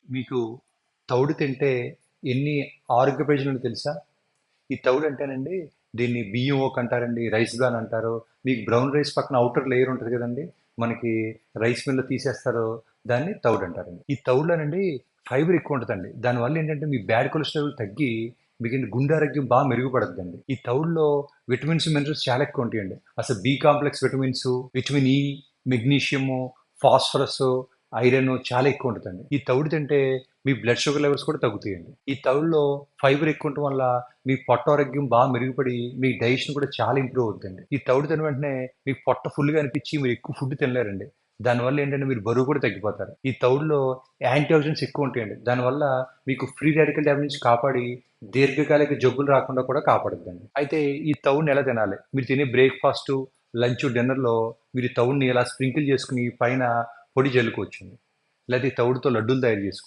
మీకు తౌడు తింటే ఎన్ని ఆరోగ్య ప్రయోజనాలు తెలుసా? ఈ తౌడు అంటేనండి దీన్ని బియ్యం ఓక్ అంటారండి, రైస్ బ్రాన్ అంటారు. మీకు బ్రౌన్ రైస్ పక్కన ఔటర్ లేయర్ ఉంటది కదండీ! మనకి రైస్ మిల్‌లో తీసేస్తారో దాన్ని తౌడు అంటారండి. ఈ తౌడులోనండి ఫైబర్ ఎక్కువ ఉంటదండి. దానివల్ల ఏంటంటే మీ బ్యాడ్ కొలెస్ట్రాల్ తగ్గి మీకేంటి గుండె ఆరోగ్యం మెరుగుపడుద్దండి. ఈ తౌడులో విటమిన్స్, మినరల్స్ చాలా ఎక్కువ ఉంటాయండి. అసలు B complex vitamins, vitamin E, magnesium, phosphorus, iron చాలా ఎక్కువ ఉంటదండి. ఈ తౌడు తింటే మీ బ్లడ్ షుగర్ లెవెల్స్ కూడా తగ్గుతాయండి. ఈ తౌడులో ఫైబర్ ఎక్కువ ఉండటం వల్ల మీ పొట్ట ఆరోగ్యం మెరుగుపడి మీ డైజెషన్ కూడా చాలా ఇంప్రూవ్ అవుద్దండి. ఈ తౌడు తిన్న వెంటనే మీకు పొట్ట ఫుల్‌గా అనిపించి మీరు ఎక్కువ ఫుడ్ తినలేరండి. దానివల్ల ఏంటంటే మీరు బరువు కూడా తగ్గిపోతారు. ఈ తౌడులో యాంటీ ఆక్సిడెంట్స్ ఎక్కువ ఉంటాయండి. దానివల్ల మీకు ఫ్రీ రాడికల్ డ్యామేజ్ నుంచి కాపాడి దీర్ఘకాలిక జబ్బులు రాకుండా కూడా కాపాడుద్దండి. అయితే ఈ తౌడుని ఎలా తినాలి? మీరు తినే బ్రేక్‌ఫాస్టు, లంచు, డిన్నర్‌లో మీరు ఈ తౌడుని ఇలా స్ప్రింకిల్ చేసుకొని పైన పొడి జల్లుకోవచ్చండి. లేతే ఈ తౌడుతో లడ్డూలు తయారు చేసుకోవచ్చు.